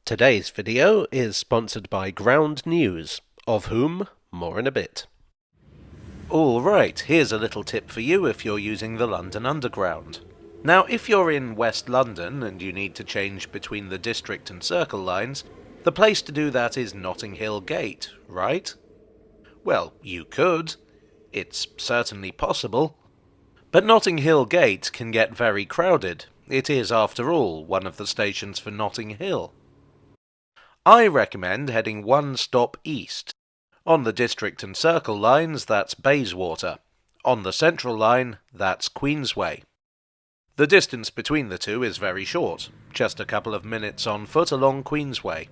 Today's video is sponsored by Ground News, of whom more in a bit. Alright, here's a little tip for you if you're using the London Underground. Now, if you're in West London and you need to change between the District and Circle lines, the place to do that is Notting Hill Gate, right? Well, you could. It's certainly possible. But Notting Hill Gate can get very crowded. It is, after all, one of the stations for Notting Hill. I recommend heading one stop east. On the District and Circle lines, that's Bayswater. On the Central line, that's Queensway. The distance between the two is very short, just a couple of minutes on foot along Queensway.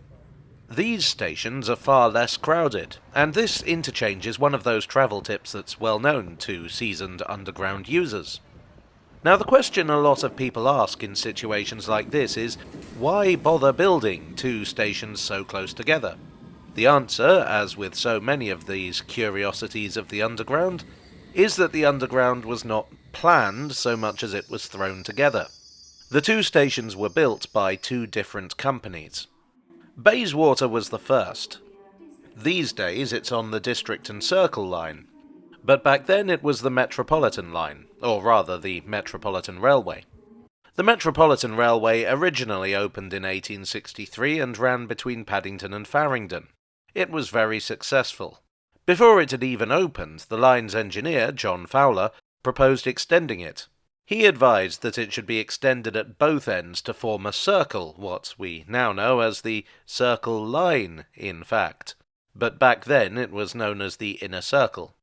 These stations are far less crowded, and this interchange is one of those travel tips that's well known to seasoned underground users. Now, the question a lot of people ask in situations like this is, why bother building two stations so close together? The answer, as with so many of these curiosities of the underground, is that the underground was not planned so much as it was thrown together. The two stations were built by two different companies. Bayswater was the first. These days it's on the District and Circle line, but back then it was the Metropolitan line, or rather the Metropolitan Railway. The Metropolitan Railway originally opened in 1863 and ran between Paddington and Farringdon. It was very successful. Before it had even opened, the line's engineer, John Fowler, proposed extending it. He advised that it should be extended at both ends to form a circle, what we now know as the Circle Line, in fact. But back then it was known as the Inner Circle.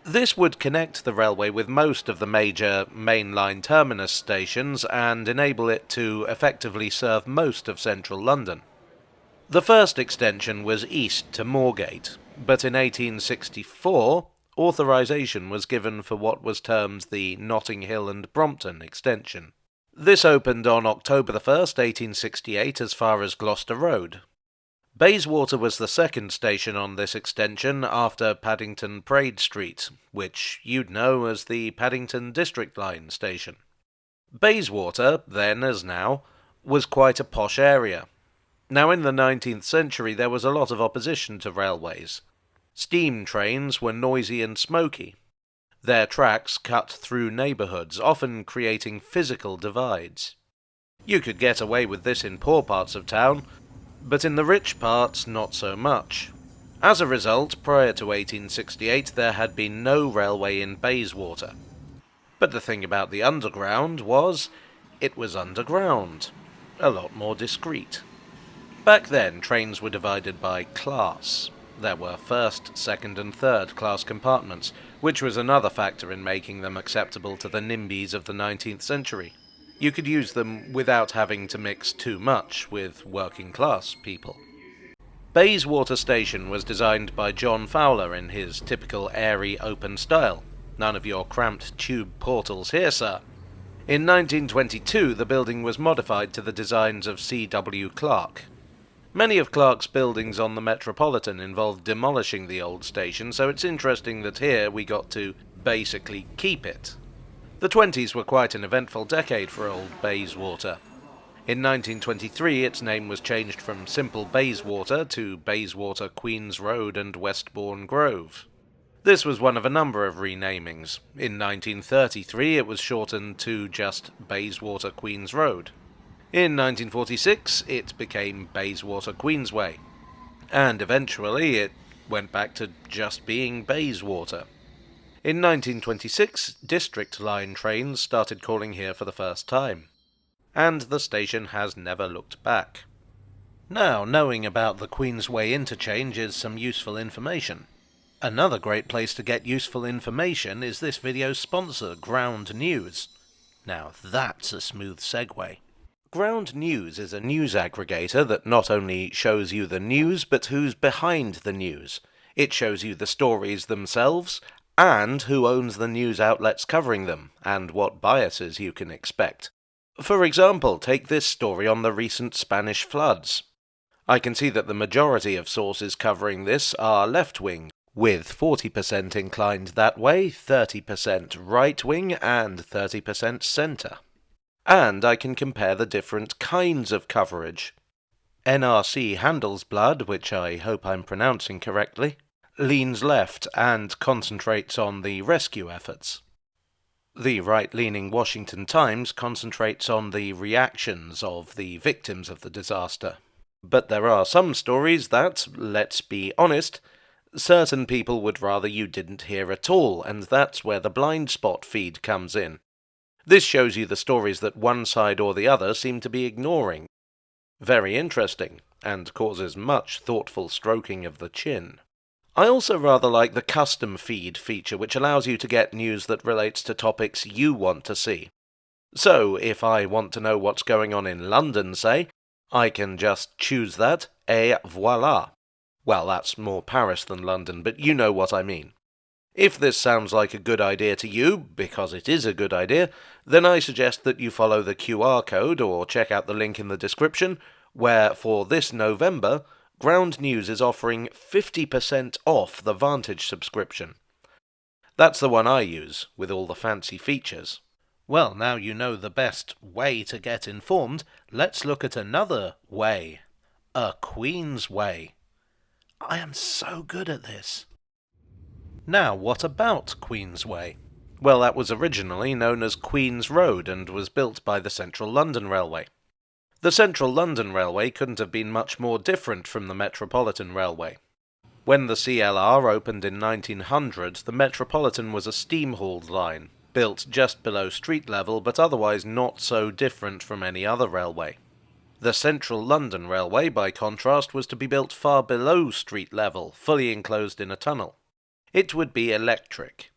This would connect the railway with most of the major mainline terminus stations and enable it to effectively serve most of central London. The first extension was east to Moorgate, but in 1864 authorisation was given for what was termed the Notting Hill and Brompton extension. This opened on October 1st, 1868 as far as Gloucester Road. Bayswater was the second station on this extension after Paddington Parade Street, which you'd know as the Paddington District Line station. Bayswater, then as now, was quite a posh area. Now, in the 19th century there was a lot of opposition to railways. Steam trains were noisy and smoky. Their tracks cut through neighbourhoods, often creating physical divides. You could get away with this in poor parts of town, but in the rich parts not so much. As a result, prior to 1868 there had been no railway in Bayswater. But the thing about the underground was, it was underground. A lot more discreet. Back then, trains were divided by class. There were first, second and third class compartments, which was another factor in making them acceptable to the NIMBYs of the 19th century. You could use them without having to mix too much with working-class people. Bayswater Station was designed by John Fowler in his typical airy, open style. None of your cramped tube portals here, sir. In 1922, the building was modified to the designs of C.W. Clarke. Many of Clarke's buildings on the Metropolitan involved demolishing the old station, so it's interesting that here we got to basically keep it. The 20s were quite an eventful decade for old Bayswater. In 1923 its name was changed from simple Bayswater to Bayswater Queen's Road and Westbourne Grove. This was one of a number of renamings. In 1933 it was shortened to just Bayswater Queen's Road. In 1946 it became Bayswater Queensway. And eventually it went back to just being Bayswater. In 1926, District Line trains started calling here for the first time, and the station has never looked back. Now, knowing about the Queensway interchange is some useful information. Another great place to get useful information is this video's sponsor, Ground News. Now that's a smooth segue. Ground News is a news aggregator that not only shows you the news, but who's behind the news. It shows you the stories themselves, and who owns the news outlets covering them, and what biases you can expect. For example, take this story on the recent Spanish floods. I can see that the majority of sources covering this are left-wing, with 40% inclined that way, 30% right-wing, and 30% centre. And I can compare the different kinds of coverage. NRC Handelsblad, which I hope I'm pronouncing correctly, leans left and concentrates on the rescue efforts. The right-leaning Washington Times concentrates on the reactions of the victims of the disaster. But there are some stories that, let's be honest, certain people would rather you didn't hear at all, and that's where the blind spot feed comes in. This shows you the stories that one side or the other seem to be ignoring. Very interesting, and causes much thoughtful stroking of the chin. I also rather like the custom feed feature, which allows you to get news that relates to topics you want to see. So, if I want to know what's going on in London, say, I can just choose that, et voila. Well, that's more Paris than London, but you know what I mean. If this sounds like a good idea to you, because it is a good idea, then I suggest that you follow the QR code or check out the link in the description, where for this November, Ground News is offering 50% off the Vantage subscription. That's the one I use, with all the fancy features. Well, now you know the best way to get informed, let's look at another way. A Queensway. I am so good at this. Now, what about Queensway? Well, that was originally known as Queen's Road and was built by the Central London Railway. The Central London Railway couldn't have been much more different from the Metropolitan Railway. When the CLR opened in 1900, the Metropolitan was a steam-hauled line, built just below street level but otherwise not so different from any other railway. The Central London Railway, by contrast, was to be built far below street level, fully enclosed in a tunnel. It would be electric.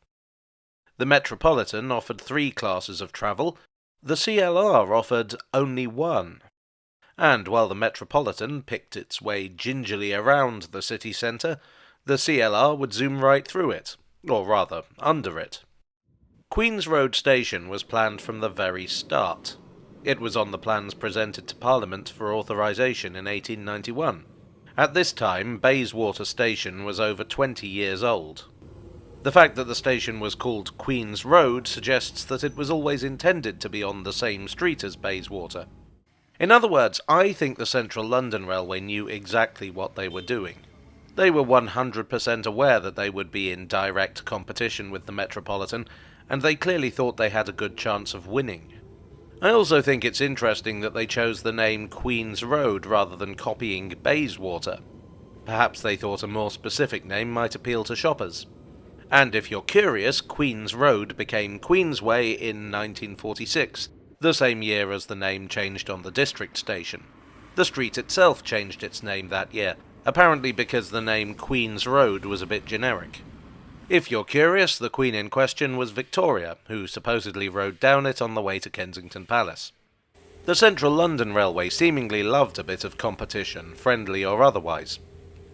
The Metropolitan offered 3 classes of travel, the CLR offered only 1. And while the Metropolitan picked its way gingerly around the city centre, the CLR would zoom right through it, or rather, under it. Queen's Road Station was planned from the very start. It was on the plans presented to Parliament for authorisation in 1891. At this time, Bayswater Station was over 20 years old. The fact that the station was called Queen's Road suggests that it was always intended to be on the same street as Bayswater. In other words, I think the Central London Railway knew exactly what they were doing. They were 100% aware that they would be in direct competition with the Metropolitan, and they clearly thought they had a good chance of winning. I also think it's interesting that they chose the name Queen's Road rather than copying Bayswater. Perhaps they thought a more specific name might appeal to shoppers. And if you're curious, Queen's Road became Queensway in 1946, the same year as the name changed on the district station. The street itself changed its name that year, apparently because the name Queen's Road was a bit generic. If you're curious, the Queen in question was Victoria, who supposedly rode down it on the way to Kensington Palace. The Central London Railway seemingly loved a bit of competition, friendly or otherwise.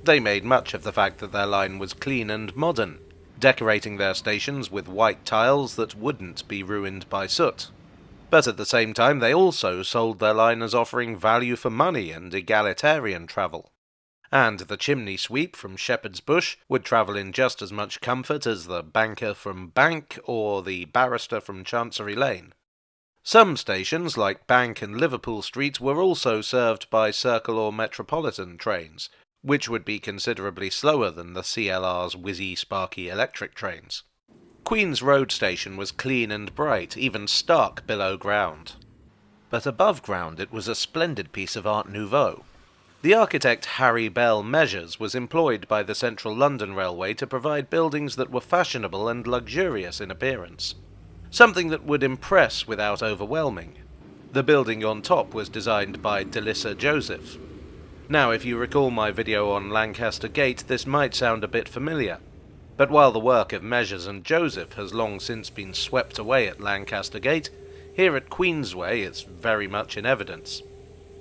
They made much of the fact that their line was clean and modern, decorating their stations with white tiles that wouldn't be ruined by soot. But at the same time, they also sold their line as offering value for money and egalitarian travel. And the chimney sweep from Shepherd's Bush would travel in just as much comfort as the banker from Bank or the barrister from Chancery Lane. Some stations, like Bank and Liverpool Street, were also served by Circle or Metropolitan trains, which would be considerably slower than the CLR's whizzy, sparky electric trains. Queen's Road Station was clean and bright, even stark below ground. But above ground it was a splendid piece of Art Nouveau. The architect Harry Bell Measures was employed by the Central London Railway to provide buildings that were fashionable and luxurious in appearance. Something that would impress without overwhelming. The building on top was designed by Delissa Joseph. Now, if you recall my video on Lancaster Gate, this might sound a bit familiar. But while the work of Measures and Joseph has long since been swept away at Lancaster Gate, here at Queensway it's very much in evidence.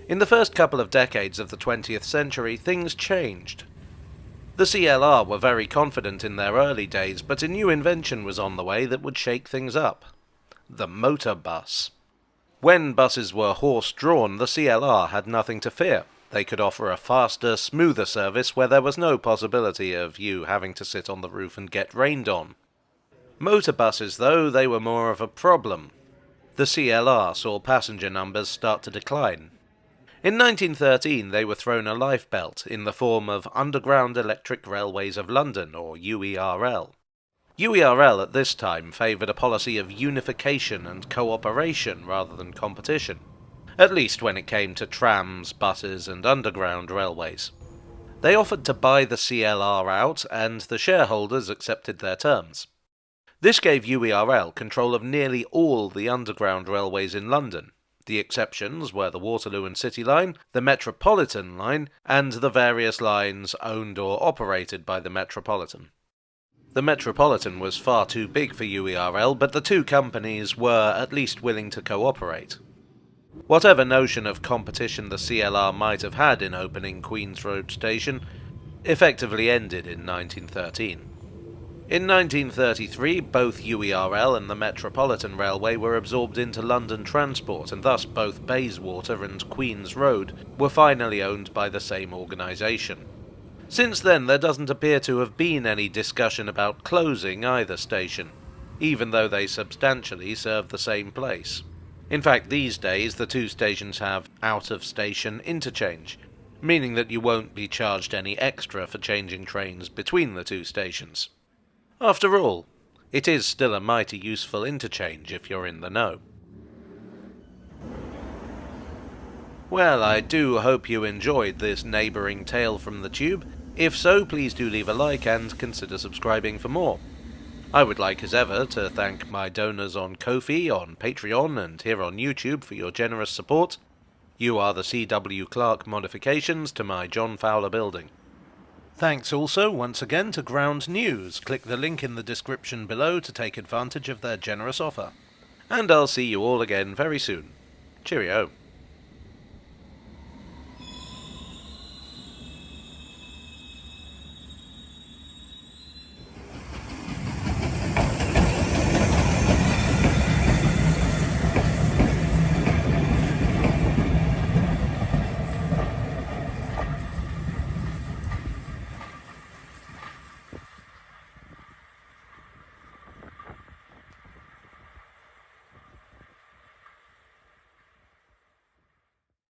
In the first couple of decades of the 20th century, things changed. The CLR were very confident in their early days, but a new invention was on the way that would shake things up. The motor bus. When buses were horse-drawn, the CLR had nothing to fear. They could offer a faster, smoother service where there was no possibility of you having to sit on the roof and get rained on. Motor buses, though, they were more of a problem. The CLR saw passenger numbers start to decline. In 1913 they were thrown a lifebelt in the form of Underground Electric Railways of London, or UERL. UERL at this time favoured a policy of unification and cooperation rather than competition, at least when it came to trams, buses and underground railways. They offered to buy the CLR out, and the shareholders accepted their terms. This gave UERL control of nearly all the underground railways in London. The exceptions were the Waterloo and City Line, the Metropolitan Line, and the various lines owned or operated by the Metropolitan. The Metropolitan was far too big for UERL, but the two companies were at least willing to cooperate. Whatever notion of competition the CLR might have had in opening Queen's Road Station effectively ended in 1913. In 1933, both UERL and the Metropolitan Railway were absorbed into London Transport, and thus both Bayswater and Queen's Road were finally owned by the same organisation. Since then, there doesn't appear to have been any discussion about closing either station, even though they substantially serve the same place. In fact, these days the two stations have out-of-station interchange, meaning that you won't be charged any extra for changing trains between the two stations. After all, it is still a mighty useful interchange if you're in the know. Well, I do hope you enjoyed this neighbouring tale from the tube. If so, please do leave a like and consider subscribing for more. I would like as ever to thank my donors on Ko-fi, on Patreon and here on YouTube for your generous support. You are the C.W. Clarke modifications to my John Fowler building. Thanks also once again to Ground News. Click the link in the description below to take advantage of their generous offer. And I'll see you all again very soon. Cheerio.